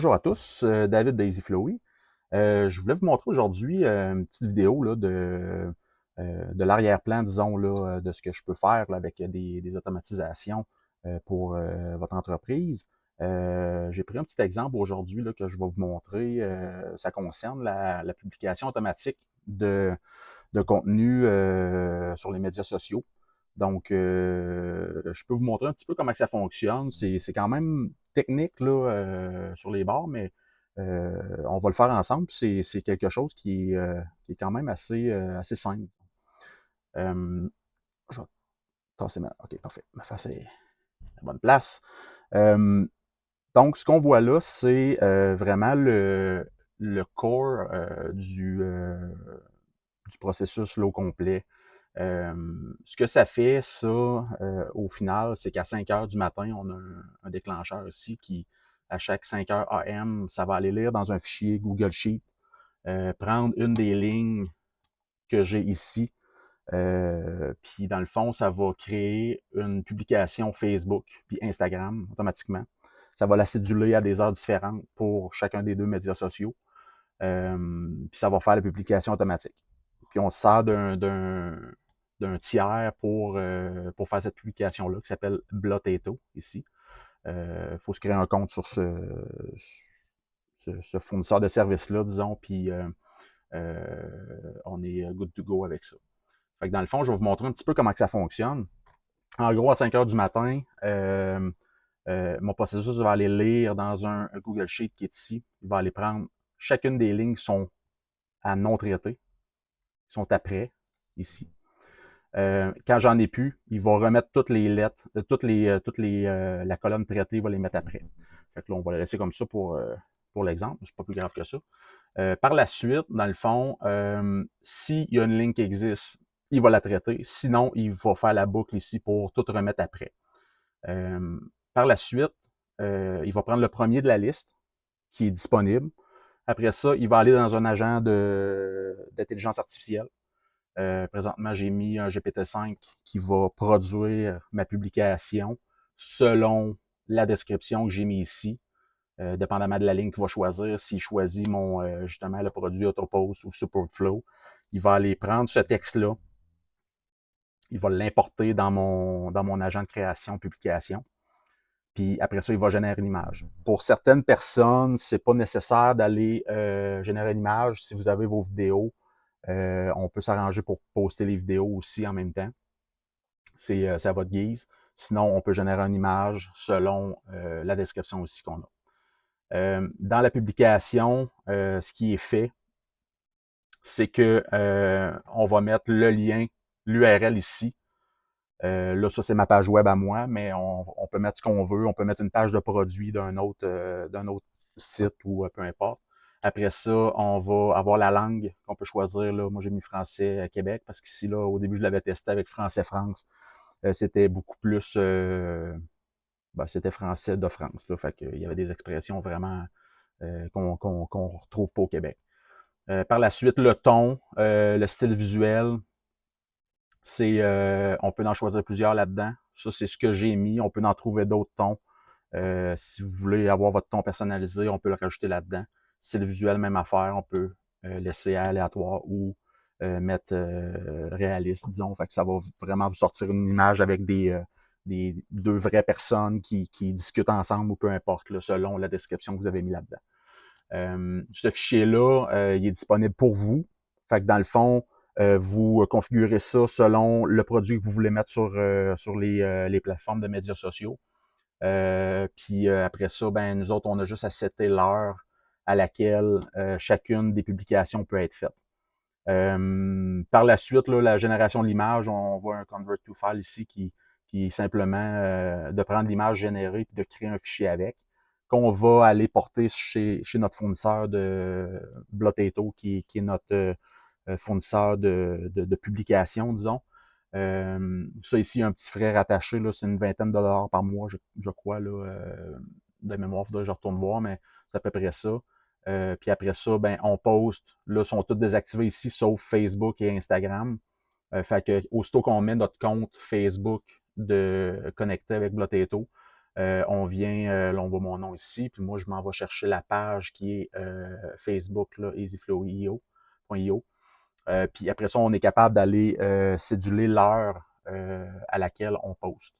Bonjour à tous, David Daisy Flowy. Je voulais vous montrer aujourd'hui une petite vidéo là, de l'arrière-plan, disons, là, de ce que je peux faire là, avec des automatisations pour votre entreprise. J'ai pris un petit exemple aujourd'hui là, que je vais vous montrer. Ça concerne la publication automatique de contenu sur les médias sociaux. Donc, je peux vous montrer un petit peu comment que ça fonctionne. C'est quand même technique là, sur les bords, mais on va le faire ensemble. C'est quelque chose qui est quand même assez simple. Euh, je vais tasser ma... OK, parfait. Ma face est à la bonne place. Euh, donc, ce qu'on voit là, c'est vraiment le core du processus là, au complet. Ce que ça fait, ça, au final, c'est qu'à 5 heures du matin, on a un déclencheur ici qui, à chaque 5 heures AM, ça va aller lire dans un fichier Google Sheet, prendre une des lignes que j'ai ici, puis dans le fond, ça va créer une publication Facebook puis Instagram automatiquement. Ça va la céduler à des heures différentes pour chacun des deux médias sociaux. Puis ça va faire la publication automatique. Puis on se sert d'un tiers pour faire cette publication-là, qui s'appelle Blotato, ici. Il faut se créer un compte sur ce fournisseur de services-là, disons, puis on est good to go avec ça. Fait que dans le fond, je vais vous montrer un petit peu comment que ça fonctionne. En gros, à 5 heures du matin, mon processus va aller lire dans un Google Sheet qui est ici. Il va aller prendre chacune des lignes qui sont à non traiter, qui sont après, ici. Quand j'en ai plus, il va remettre toutes les lettres, la colonne traitée, il va les mettre après. Fait que là, on va la laisser comme ça pour l'exemple. C'est pas plus grave que ça. Par la suite, dans le fond, s'il y a une ligne qui existe, il va la traiter. Sinon, il va faire la boucle ici pour tout remettre après. Par la suite, il va prendre le premier de la liste qui est disponible. Après ça, il va aller dans un agent d'intelligence artificielle. Présentement, j'ai mis un GPT-5 qui va produire ma publication selon la description que j'ai mis ici, dépendamment de la ligne qu'il va choisir. S'il choisit justement le produit Autopost ou Superflow, il va aller prendre ce texte-là, il va l'importer dans mon agent de création, publication. Puis après ça, il va générer une image. Pour certaines personnes, c'est pas nécessaire d'aller générer une image. Si vous avez vos vidéos, on peut s'arranger pour poster les vidéos aussi en même temps. C'est à votre guise. Sinon, on peut générer une image selon la description aussi qu'on a. Dans la publication, ce qui est fait, c'est que on va mettre le lien, l'URL ici. Là, ça, c'est ma page web à moi, mais on peut mettre ce qu'on veut. On peut mettre une page de produit d'un autre site ou peu importe. Après ça, on va avoir la langue qu'on peut choisir. Là. Moi, j'ai mis français à Québec parce qu'ici, là, au début, je l'avais testé avec français France. C'était beaucoup plus... c'était français de France. Là, fait qu'il y avait des expressions vraiment qu'on retrouve pas au Québec. Par la suite, le ton, le style visuel, on peut en choisir plusieurs là-dedans. Ça, c'est ce que j'ai mis. On peut en trouver d'autres tons. Si vous voulez avoir votre ton personnalisé, on peut le rajouter là-dedans. Style visuel, même affaire. On peut laisser aléatoire ou mettre réaliste, disons. Fait que ça va vraiment vous sortir une image avec des deux vraies personnes qui discutent ensemble ou peu importe, là, selon la description que vous avez mis là-dedans. Ce fichier-là, il est disponible pour vous. Fait que dans le fond, vous configurez ça selon le produit que vous voulez mettre sur les plateformes de médias sociaux. Puis après ça, ben nous autres, on a juste à setter l'heure à laquelle chacune des publications peut être faite. Par la suite, là, la génération de l'image, on voit un convert to file ici qui est simplement de prendre l'image générée et de créer un fichier avec, qu'on va aller porter chez notre fournisseur de Blotato, qui est notre fournisseur de publication, disons. Ça ici, il y a un petit frais rattaché, là, c'est une vingtaine de dollars par mois, je crois, là, de mémoire, il faudrait que je retourne voir, mais c'est à peu près ça. Puis après ça, ben, on poste, là, sont toutes désactivées ici, sauf Facebook et Instagram. Fait que, aussitôt qu'on met notre compte Facebook de connecté avec Blotato, On vient, là, on voit mon nom ici, puis moi, je m'en vais chercher la page qui est Facebook, là, easyflow.io. Puis après ça, on est capable d'aller céduler l'heure à laquelle on poste.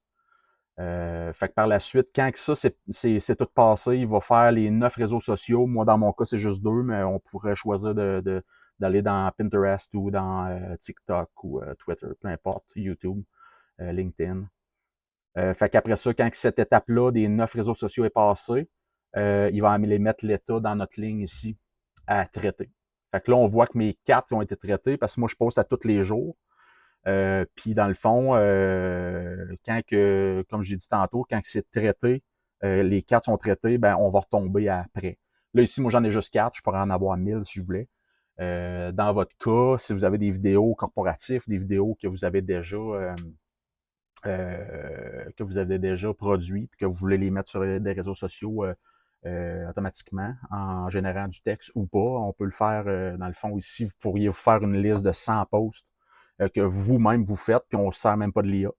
Fait que par la suite, quand que ça, c'est tout passé, il va faire les 9 réseaux sociaux. Moi, dans mon cas, c'est juste 2, mais on pourrait choisir d'aller dans Pinterest ou dans TikTok ou Twitter, peu importe, YouTube, LinkedIn. Fait qu'après ça, quand cette étape-là des 9 réseaux sociaux est passée, il va aller mettre l'état dans notre ligne ici à traiter. Fait que là, on voit que mes 4 ont été traités parce que moi, je poste à tous les jours. Puis dans le fond, quand que, comme j'ai dit tantôt, quand c'est traité, les 4 sont traités, ben on va retomber après. Là, ici, moi, j'en ai juste 4. Je pourrais en avoir 1000 si je voulais. Dans votre cas, si vous avez des vidéos corporatives, des vidéos que vous avez déjà produits, puis que vous voulez les mettre sur des réseaux sociaux automatiquement en générant du texte ou pas. On peut le faire, dans le fond, ici, vous pourriez vous faire une liste de 100 posts que vous-même vous faites, puis on ne sert même pas de l'IA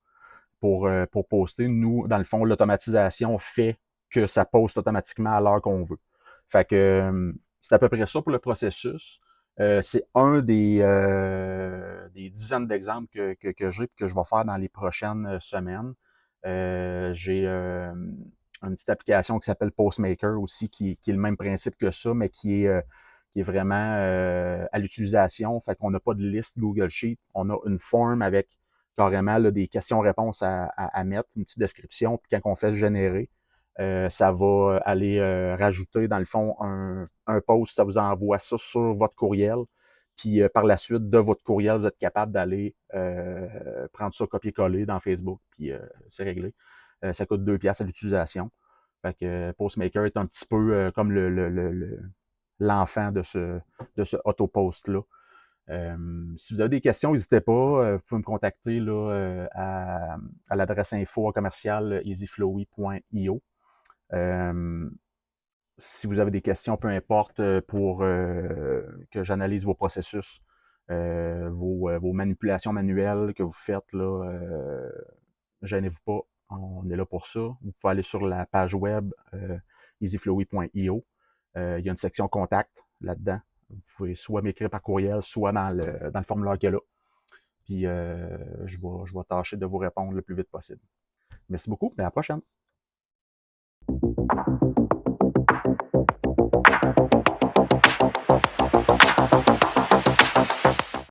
pour poster. Nous, dans le fond, l'automatisation fait que ça poste automatiquement à l'heure qu'on veut. Fait que c'est à peu près ça pour le processus. C'est un des dizaines d'exemples que j'ai et que je vais faire dans les prochaines semaines. J'ai une petite application qui s'appelle Postmaker aussi, qui est le même principe que ça, mais qui est vraiment à l'utilisation. Fait qu'on n'a pas de liste Google Sheet. On a une forme avec carrément là, des questions-réponses à mettre, une petite description, puis quand on fait générer, ça va aller rajouter, dans le fond, un post, ça vous envoie ça sur votre courriel. Puis par la suite, de votre courriel, vous êtes capable d'aller prendre ça, copier-coller dans Facebook, puis c'est réglé. Ça coûte 2$ à l'utilisation. Fait que Postmaker est un petit peu comme l'enfant de ce auto-post-là. Si vous avez des questions, n'hésitez pas. Vous pouvez me contacter là, à l'adresse info commerciale easyflowy.io. Si vous avez des questions, peu importe, pour que j'analyse vos processus, vos manipulations manuelles que vous faites, là, gênez-vous pas, on est là pour ça. Vous pouvez aller sur la page web easyflowy.io. Il y a une section contact là-dedans. Vous pouvez soit m'écrire par courriel, soit dans le formulaire qu'il y a là. Puis je vais tâcher de vous répondre le plus vite possible. Merci beaucoup et à la prochaine.